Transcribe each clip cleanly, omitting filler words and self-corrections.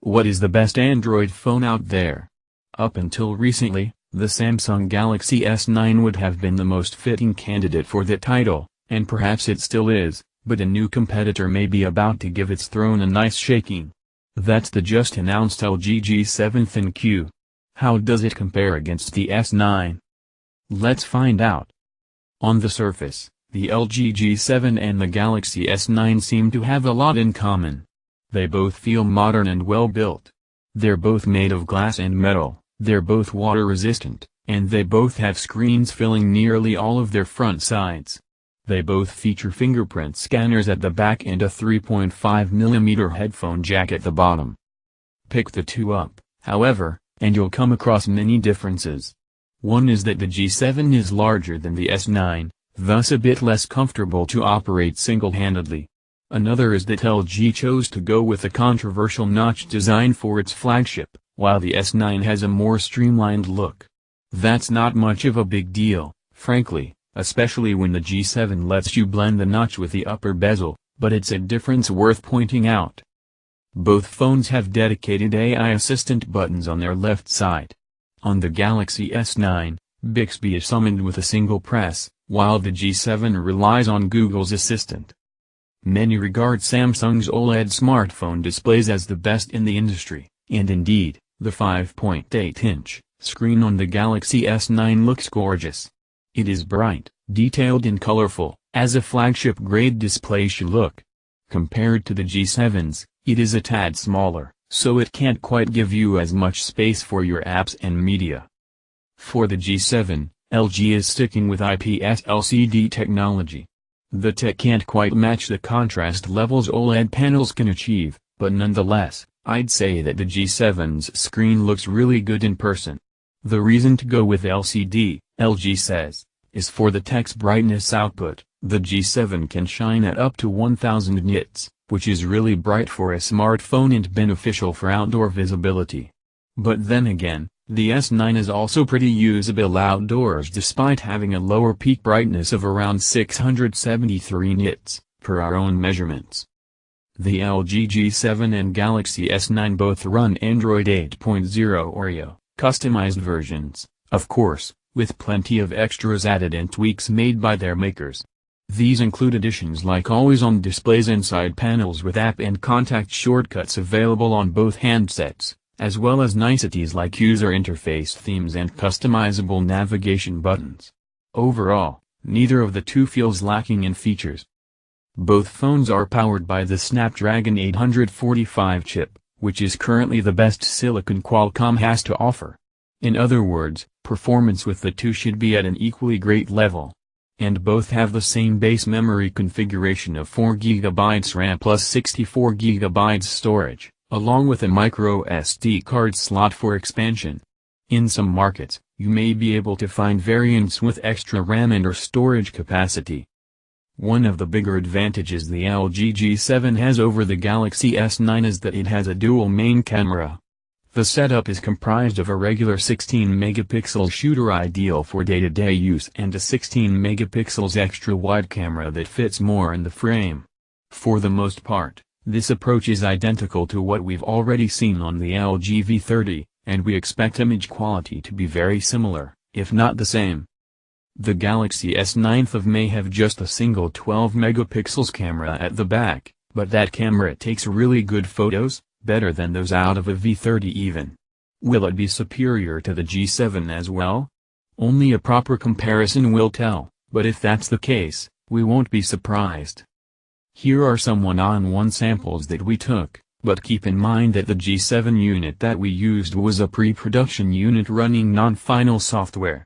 What is the best Android phone out there? Up until recently, the Samsung Galaxy S9 would have been the most fitting candidate for that title, and perhaps it still is, but a new competitor may be about to give its throne a nice shaking. That's the just-announced LG G7 ThinQ. How does it compare against the S9? Let's find out. On the surface, the LG G7 and the Galaxy S9 seem to have a lot in common. They both feel modern and well-built. They're both made of glass and metal, they're both water-resistant, and they both have screens filling nearly all of their front sides. They both feature fingerprint scanners at the back and a 3.5mm headphone jack at the bottom. Pick the two up, however, and you'll come across many differences. One is that the G7 is larger than the S9, thus a bit less comfortable to operate single-handedly. Another is that LG chose to go with a controversial notch design for its flagship, while the S9 has a more streamlined look. That's not much of a big deal, frankly, especially when the G7 lets you blend the notch with the upper bezel, but it's a difference worth pointing out. Both phones have dedicated AI assistant buttons on their left side. On the Galaxy S9, Bixby is summoned with a single press, while the G7 relies on Google's Assistant. Many regard Samsung's OLED smartphone displays as the best in the industry, and indeed, the 5.8-inch screen on the Galaxy S9 looks gorgeous. It is bright, detailed and colorful, as a flagship-grade display should look. Compared to the G7's, it is a tad smaller, so it can't quite give you as much space for your apps and media. For the G7, LG is sticking with IPS LCD technology. The tech can't quite match the contrast levels OLED panels can achieve, but nonetheless, I'd say that the G7's screen looks really good in person. The reason to go with LCD, LG says, is for the tech's brightness output. The G7 can shine at up to 1000 nits, which is really bright for a smartphone and beneficial for outdoor visibility. But then again, the S9 is also pretty usable outdoors despite having a lower peak brightness of around 673 nits, per our own measurements. The LG G7 and Galaxy S9 both run Android 8.0 Oreo, customized versions, of course, with plenty of extras added and tweaks made by their makers. These include additions like always-on displays inside panels with app and contact shortcuts available on both handsets, as well as niceties like user interface themes and customizable navigation buttons. Overall, neither of the two feels lacking in features. Both phones are powered by the Snapdragon 845 chip, which is currently the best silicon Qualcomm has to offer. In other words, performance with the two should be at an equally great level. And both have the same base memory configuration of 4GB RAM plus 64GB storage, along with a micro SD card slot for expansion. In some markets, you may be able to find variants with extra RAM and/or storage capacity. One of the bigger advantages the LG G7 has over the Galaxy S9 is that it has a dual main camera. The setup is comprised of a regular 16-megapixel shooter ideal for day-to-day use and a 16-megapixels extra-wide camera that fits more in the frame. For the most part, this approach is identical to what we've already seen on the LG V30, and we expect image quality to be very similar, if not the same. The Galaxy S9 may have just a single 12-megapixels camera at the back, but that camera takes really good photos, better than those out of a V30 even. Will it be superior to the G7 as well? Only a proper comparison will tell, but if that's the case, we won't be surprised. Here are some one-on-one samples that we took, but keep in mind that the G7 unit that we used was a pre-production unit running non-final software.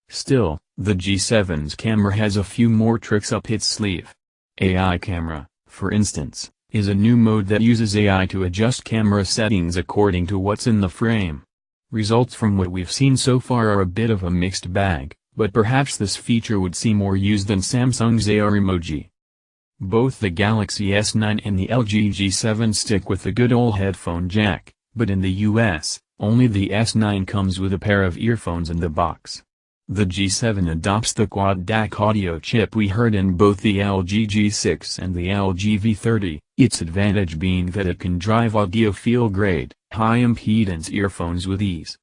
Still, the G7's camera has a few more tricks up its sleeve. AI camera, for instance, is a new mode that uses AI to adjust camera settings according to what's in the frame. Results from what we've seen so far are a bit of a mixed bag, but perhaps this feature would see more use than Samsung's AR emoji. Both the Galaxy S9 and the LG G7 stick with the good old headphone jack, but in the US, only the S9 comes with a pair of earphones in the box. The G7 adopts the quad DAC audio chip we heard in both the LG G6 and the LG V30, its advantage being that it can drive audiophile-grade, high-impedance earphones with ease.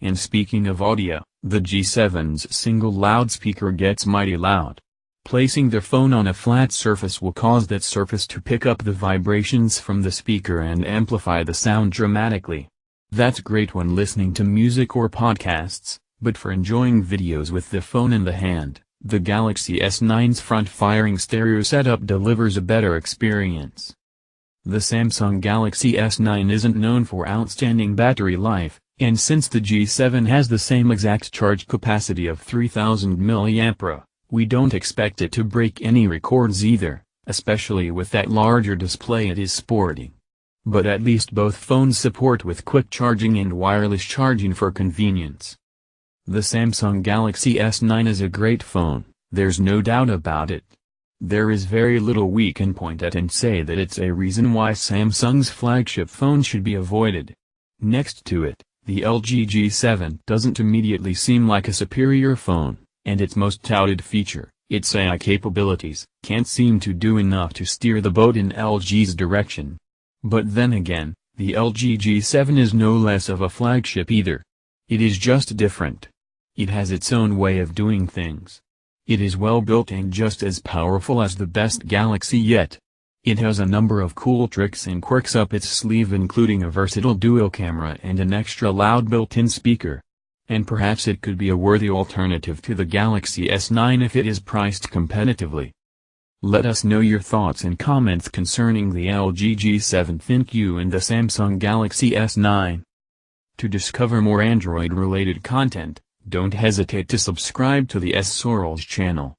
And speaking of audio, the G7's single loudspeaker gets mighty loud. Placing the phone on a flat surface will cause that surface to pick up the vibrations from the speaker and amplify the sound dramatically. That's great when listening to music or podcasts, but for enjoying videos with the phone in the hand, the Galaxy S9's front-firing stereo setup delivers a better experience. The Samsung Galaxy S9 isn't known for outstanding battery life, and since the G7 has the same exact charge capacity of 3000 mAh, we don't expect it to break any records either, especially with that larger display it is sporting. But at least both phones support with quick charging and wireless charging for convenience. The Samsung Galaxy S9 is a great phone, there's no doubt about it. There is very little we can point at and say that it's a reason why Samsung's flagship phone should be avoided. Next to it, the LG G7 doesn't immediately seem like a superior phone, and its most touted feature, its AI capabilities, can't seem to do enough to steer the boat in LG's direction. But then again, the LG G7 is no less of a flagship either. It is just different. It has its own way of doing things. It is well built and just as powerful as the best Galaxy yet. It has a number of cool tricks and quirks up its sleeve, including a versatile dual camera and an extra loud built-in speaker. And perhaps it could be a worthy alternative to the Galaxy S9 if it is priced competitively. Let us know your thoughts and comments concerning the LG G7 ThinQ and the Samsung Galaxy S9. To discover more Android-related content, don't hesitate to subscribe to the S Sorrels channel.